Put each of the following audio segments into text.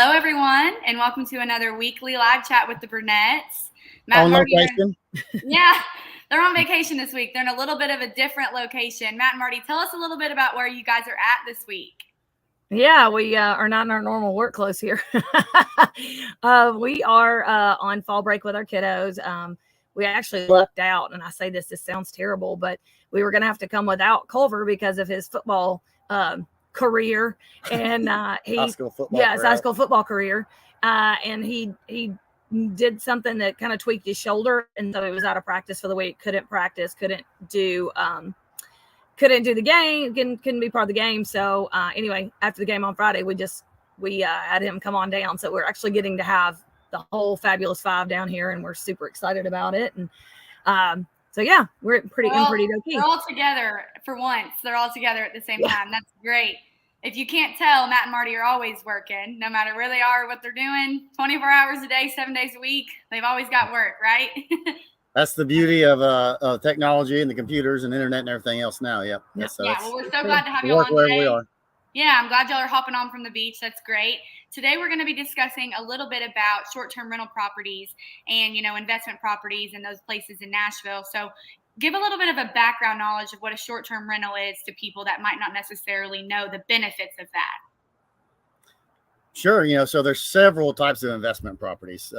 Hello, everyone, and welcome to another weekly live chat with the Burnett's. On location? Yeah, they're on vacation this week. They're in a little bit of a different location. Matt and Marty, tell us a little bit about where you guys are at this week. Yeah, we are not in our normal work clothes here. We are on fall break with our kiddos. We actually lucked out, and I say this sounds terrible, but we were going to have to come without Culver because of his football career, and high school football career, and he did something that kind of tweaked his shoulder, and so he was out of practice for the week. Couldn't practice, couldn't do the game, couldn't be part of the game. So anyway, after the game on Friday, we had him come on down. So we're actually getting to have the whole Fabulous Five down here, and we're super excited about it. And so yeah, we're pretty okay. They're all together for once. They're all together at the same time. That's great. If you can't tell, Matt and Marty are always working, no matter where they are, what they're doing, 24 hours a day, 7 days a week. They've always got work, right? That's the beauty of technology and the computers and internet and everything else now. Yep. Well, we're so glad to have you on today. We are. Yeah, I'm glad y'all are hopping on from the beach. That's great. Today we're going to be discussing a little bit about short-term rental properties and, investment properties and those places in Nashville. So give a little bit of a background knowledge of what a short-term rental is to people that might not necessarily know the benefits of that. Sure. So there's several types of investment properties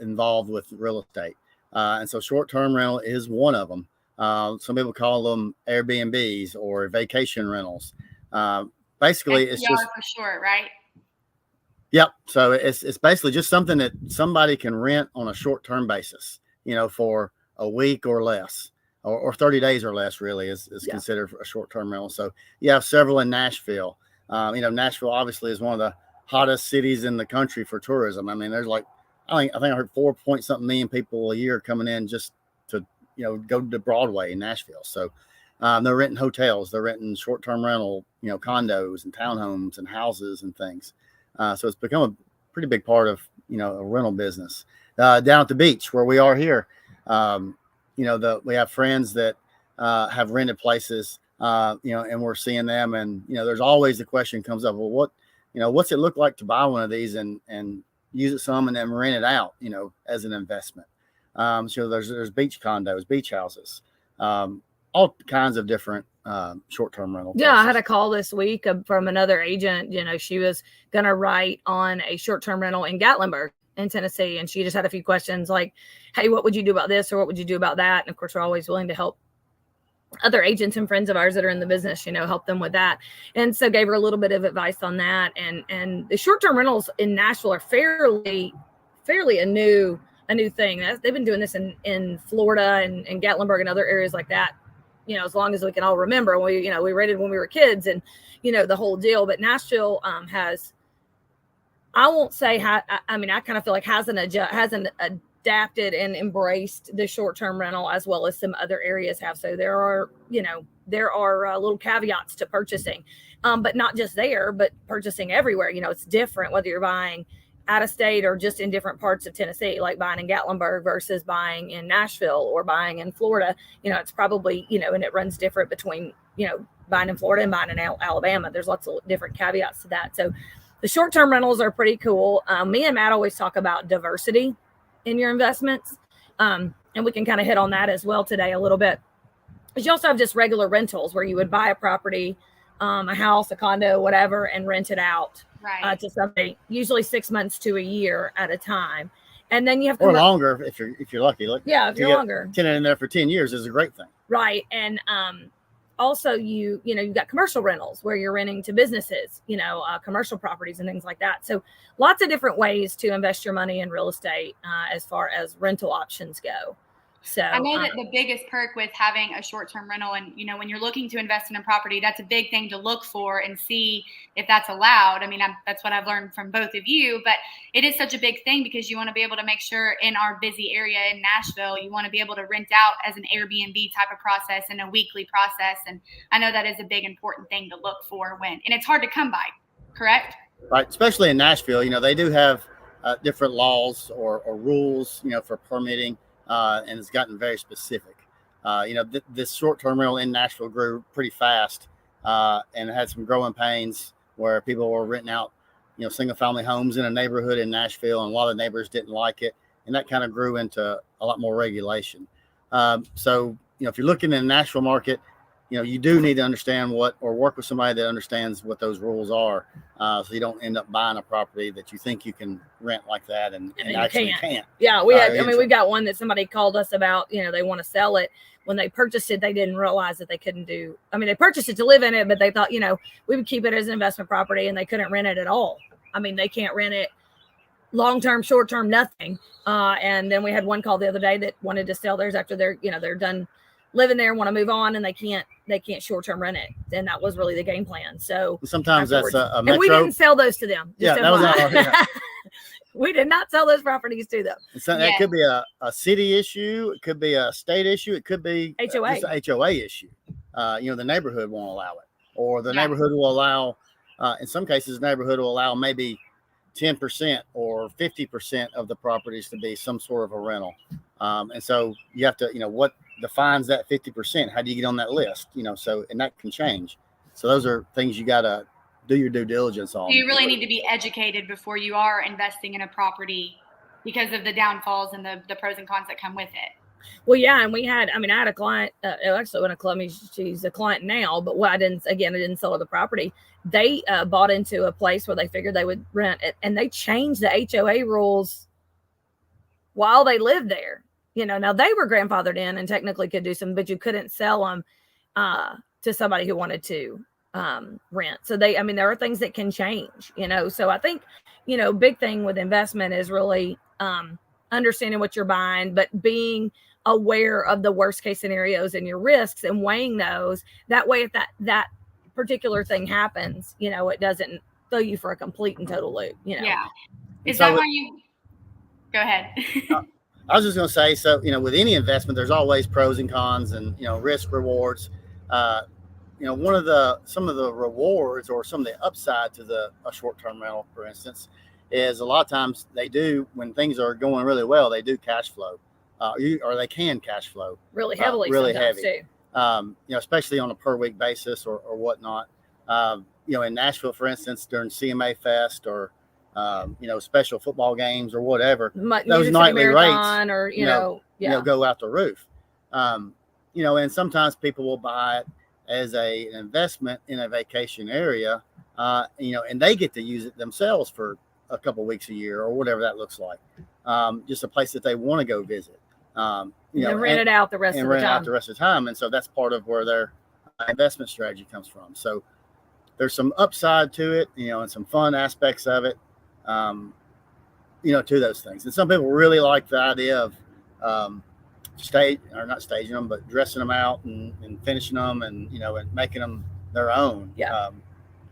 involved with real estate. And so short-term rental is one of them. Some people call them Airbnbs or vacation rentals. Basically, STR it's just for short, right? Yep. So it's basically just something that somebody can rent on a short-term basis, for a week or less, or 30 days or less, really is considered a short-term rental. So you have several in Nashville. Nashville obviously is one of the hottest cities in the country for tourism. I mean, there's I think I heard 4-point-something million people a year coming in just to, go to Broadway in Nashville. So they're renting hotels, they're renting short-term rental, condos and townhomes and houses and things. So it's become a pretty big part of, a rental business. Down at the beach where we are here, we have friends that have rented places, and we're seeing them. And, there's always the question comes up, well, what's it look like to buy one of these and use it some and then rent it out, as an investment. So there's beach condos, beach houses, all kinds of different short-term rental places. Yeah, I had a call this week from another agent. She was going to write on a short-term rental in Gatlinburg in Tennessee. And she just had a few questions like, hey, what would you do about this? Or what would you do about that? And of course, we're always willing to help other agents and friends of ours that are in the business, help them with that. And so gave her a little bit of advice on that. And the short-term rentals in Nashville are fairly a new thing. They've been doing this in Florida and Gatlinburg and other areas like that, as long as we can all remember. We rented when we were kids and, the whole deal. But Nashville has, I won't say, I kind of feel like hasn't adapted and embraced the short-term rental as well as some other areas have. So there are little caveats to purchasing, but not just there, but purchasing everywhere. It's different whether you're buying out of state or just in different parts of Tennessee, like buying in Gatlinburg versus buying in Nashville or buying in Florida. It's probably, and it runs different between, buying in Florida and buying in Alabama. There's lots of different caveats to that. So the short-term rentals are pretty cool. Me and Matt always talk about diversity in your investments. And we can kind of hit on that as well today a little bit. But you also have just regular rentals where you would buy a property, a house, a condo, whatever, and rent it out. Right. To somebody, usually 6 months to a year at a time. And then you have or longer if you're lucky. If you're longer. Tenant in there for 10 years is a great thing. Right. And also you've got commercial rentals where you're renting to businesses, commercial properties and things like that. So lots of different ways to invest your money in real estate as far as rental options go. So I know that the biggest perk with having a short-term rental and, when you're looking to invest in a property, that's a big thing to look for and see if that's allowed. That's what I've learned from both of you, but it is such a big thing because you want to be able to make sure in our busy area in Nashville, you want to be able to rent out as an Airbnb type of process and a weekly process. And I know that is a big important thing to look for and it's hard to come by, correct? Right. Especially in Nashville, they do have different laws or rules, for permitting. And it's gotten very specific. This short-term rental in Nashville grew pretty fast and had some growing pains where people were renting out, single family homes in a neighborhood in Nashville, and a lot of neighbors didn't like it. And that kind of grew into a lot more regulation. So, if you're looking in the Nashville market, you do need to understand or work with somebody that understands what those rules are. So you don't end up buying a property that you think you can rent like that and actually can't. Yeah, we got one that somebody called us about, they want to sell it. When they purchased it, they didn't realize that they couldn't they purchased it to live in it, but they thought, we would keep it as an investment property, and they couldn't rent it at all. They can't rent it long-term, short-term, nothing. And then we had one call the other day that wanted to sell theirs after they're done living there, want to move on, and they can't short-term rent it. And that was really the game plan. So sometimes that's a metro. And we didn't sell those to them. Yeah, that was our, we did not sell those properties to them. So that could be a city issue. It could be a state issue. It could be HOA. Just a HOA issue. The neighborhood won't allow it, or the neighborhood will allow. In some cases, the neighborhood will allow maybe 10% or 50% of the properties to be some sort of a rental. And so you have to, what defines that 50%? How do you get on that list? So, and that can change. So those are things you got to do your due diligence on. You really need to be educated before you are investing in a property because of the downfalls and the pros and cons that come with it. Well, yeah. And I had a client, actually when a client, she's a client now, but I didn't sell her the property. They bought into a place where they figured they would rent it, and they changed the HOA rules while they lived there. Now they were grandfathered in and technically could do some, but you couldn't sell them to somebody who wanted to rent. So there are things that can change, so I think, big thing with investment is really understanding what you're buying, but being aware of the worst case scenarios and your risks and weighing those. That way, if that particular thing happens, it doesn't throw you for a complete and total loop, Yeah. Is that why you go ahead? I was just going to say, so, with any investment, there's always pros and cons and, risk rewards. Some of the rewards or some of the upside to a short-term rental, for instance, is a lot of times when things are going really well, they do cash flow, or they can cash flow really heavily, really heavy, too. Especially on a per week basis or whatnot. In Nashville, for instance, during CMA Fest or special football games or whatever, those nightly rates, go out the roof. And sometimes people will buy it as an investment in a vacation area, and they get to use it themselves for a couple weeks a year or whatever that looks like. Just a place that they want to go visit. And rent it out the rest of the time. And so that's part of where their investment strategy comes from. So there's some upside to it, and some fun aspects of it, to those things. And some people really like the idea of not staging them, but dressing them out and finishing them and making them their own.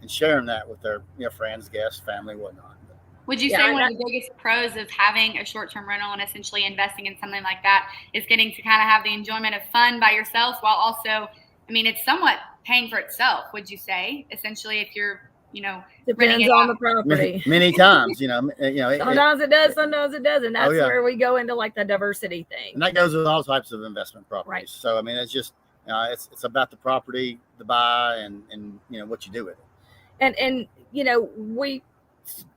And sharing that with their friends, guests, family, whatnot. Would you say one of the biggest pros of having a short-term rental and essentially investing in something like that is getting to kind of have the enjoyment of fun by yourself while also, it's somewhat paying for itself, would you say? Essentially, if you're, depends on the property. Many times, sometimes it does, sometimes it doesn't. That's where we go into like the diversity thing. And that goes with all types of investment properties. Right. So, it's just, it's about the property, the buy, and what you do with it. And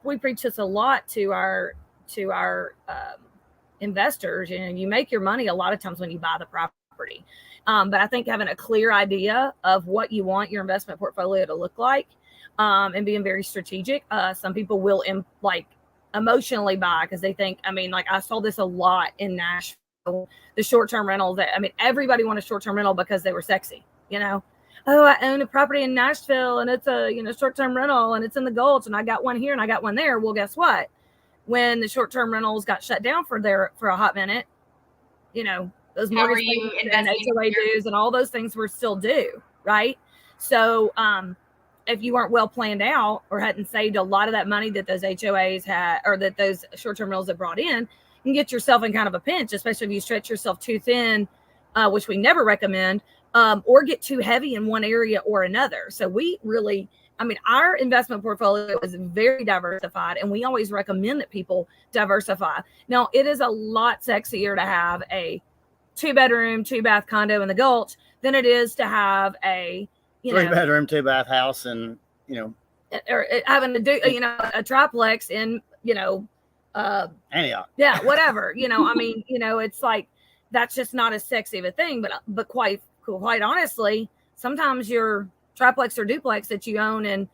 we preach this a lot to our investors. You make your money a lot of times when you buy the property. But I think having a clear idea of what you want your investment portfolio to look like, and being very strategic. Some people will emotionally buy because they think, I saw this a lot in Nashville, the short-term rental everybody wanted a short-term rental because they were sexy, Oh, I own a property in Nashville and it's a, short-term rental and it's in the Gulch and I got one here and I got one there. Well, guess what? When the short-term rentals got shut down for a hot minute, those mortgage and HOA dues and all those things were still due, right? So if you weren't well planned out or hadn't saved a lot of that money that those HOAs had or that those short-term rentals had brought in, you can get yourself in kind of a pinch, especially if you stretch yourself too thin, which we never recommend. Or get too heavy in one area or another. So we really, our investment portfolio is very diversified and we always recommend that people diversify. Now, it is a lot sexier to have a 2-bedroom, 2-bath condo in the Gulch than it is to have a, 3-bedroom, 2-bath house in, or having to do, a triplex in, Antioch. Yeah, whatever. I mean, it's like, that's just not as sexy of a thing. But quite honestly, sometimes your triplex or duplex that you own in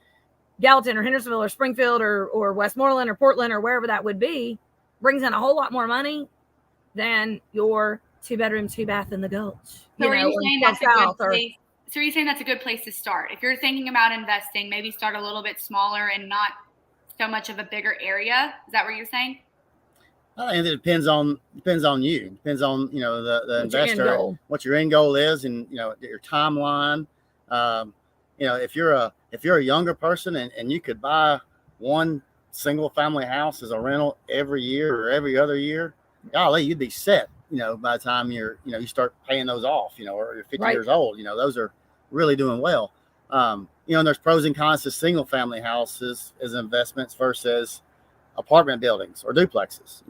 Gallatin or Hendersonville or Springfield or Westmoreland or Portland or wherever that would be brings in a whole lot more money than your 2-bedroom, 2-bath in the Gulch. So are you saying that's a good place? So are you saying that's a good place to start? If you're thinking about investing, maybe start a little bit smaller and not so much of a bigger area. Is that what you're saying? I think it depends on you. Depends on the investor, what your end goal is, and your timeline. If you're a younger person and you could buy one single family house as a rental every year or every other year, golly, you'd be set. By the time you start paying those off, or you're 50 years old, those are really doing well. And there's pros and cons to single family houses as investments versus apartment buildings or duplexes,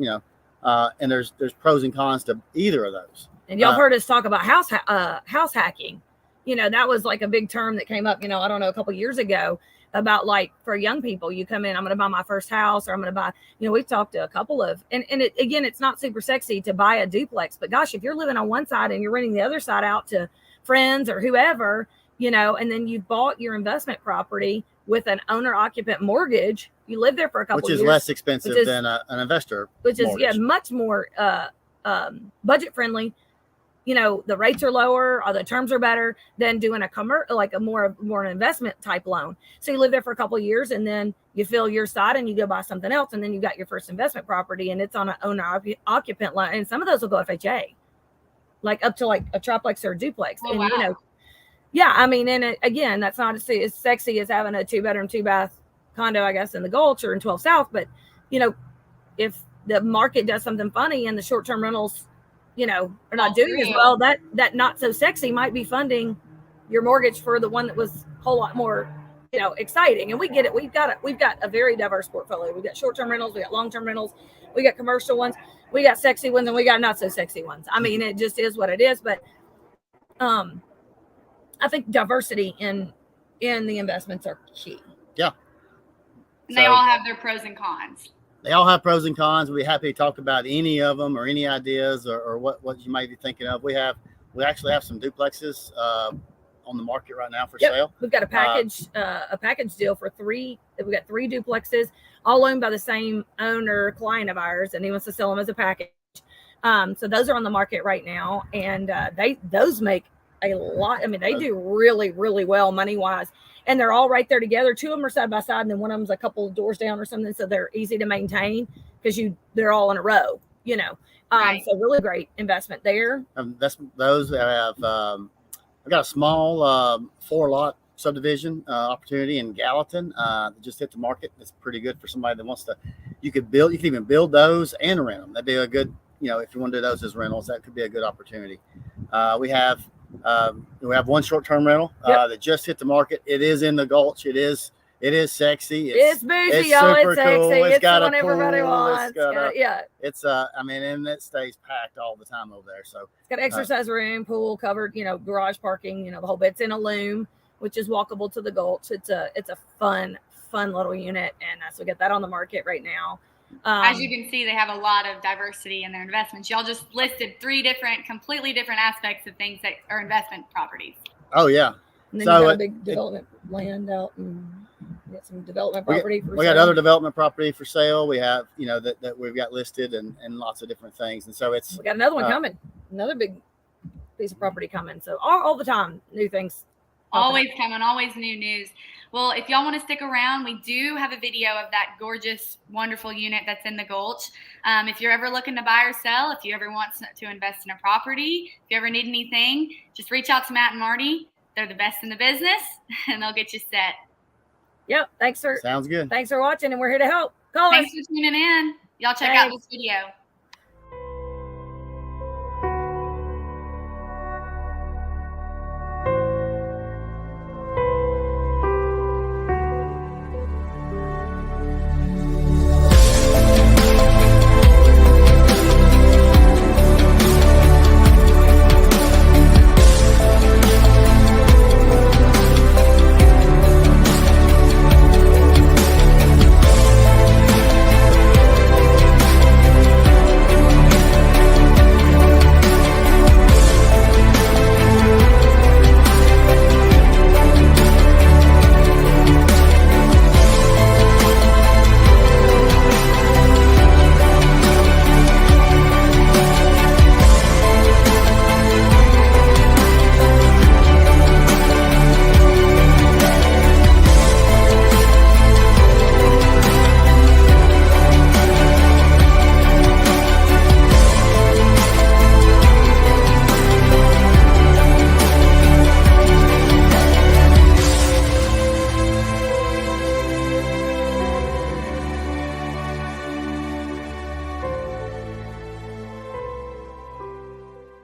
and there's pros and cons to either of those. And y'all heard us talk about house hacking. That was like a big term that came up, I don't know, a couple of years ago, about like, for young people, you come in, I'm going to buy my first house, or I'm going to buy, we've talked to a couple of, and again, it's not super sexy to buy a duplex, but gosh, if you're living on one side and you're renting the other side out to friends or whoever, and then you bought your investment property with an owner occupant mortgage, you live there for a couple of years. Which is less expensive than an investor mortgage. Is much more budget friendly. The rates are lower, or the terms are better than doing a more an investment type loan. So you live there for a couple of years, and then you fill your side and you go buy something else, and then you got your first investment property, and it's on an owner occupant loan. And some of those will go FHA, like up to like a triplex or a duplex. Oh, and wow. Yeah, I mean, and again, that's not as sexy as having a 2-bedroom, 2-bath condo, I guess, in the Gulch or in 12 South. But, if the market does something funny and the short-term rentals, are not doing as well, that not so sexy might be funding your mortgage for the one that was a whole lot more, exciting. And we get it. We've got a very diverse portfolio. We've got short-term rentals, we got long-term rentals, we got commercial ones, we got sexy ones, and we got not so sexy ones. I mean, it just is what it is. But, I think diversity in the investments are key. Yeah. And they all have their pros and cons. They all have pros and cons. We'd be happy to talk about any of them or any ideas or what you might be thinking of. We actually have some duplexes on the market right now for sale. We've got a package deal for 3. We've got 3 duplexes, all owned by the same owner, client of ours, and he wants to sell them as a package. So those are on the market right now, and those make a lot. I mean, they do really, really well money wise, and they're all right there together. 2 of them are side by side, and then one of them's a couple of doors down or something, so they're easy to maintain because they're all in a row. Right. So really great investment there. That's those that have. I've got a small 4-lot subdivision opportunity in Gallatin that just hit the market. It's pretty good for somebody that wants to. You could even build those and rent them. That'd be a good. If you want to do those as rentals, that could be a good opportunity. We have one short-term rental that just hit the market. It is in the Gulch. It is sexy. It's bougie, y'all. It's sexy. Cool. It's got the one everybody wants. It's and it stays packed all the time over there. So it's got exercise room, pool, covered, garage parking, the whole bit's in a loom, which is walkable to the Gulch. It's a fun little unit, and so we got that on the market right now. As you can see, they have a lot of diversity in their investments. Y'all just listed 3 completely different aspects of things that are investment properties. Oh yeah. And then you got a big development land out, and we got some development property. We got other development property for sale. We have, that we've got listed and lots of different things. And so we got another one coming, another big piece of property coming. So all the time, new things. Always coming, always new news. Well, if y'all want to stick around, we do have a video of that gorgeous, wonderful unit that's in the Gulch. If you're ever looking to buy or sell, if you ever want to invest in a property, if you ever need anything, just reach out to Matt and Marty. They're the best in the business, and they'll get you set. Yep. Thanks, sir. Sounds good. Thanks for watching, and we're here to help. Call us. Thanks for tuning in. Y'all check out this video.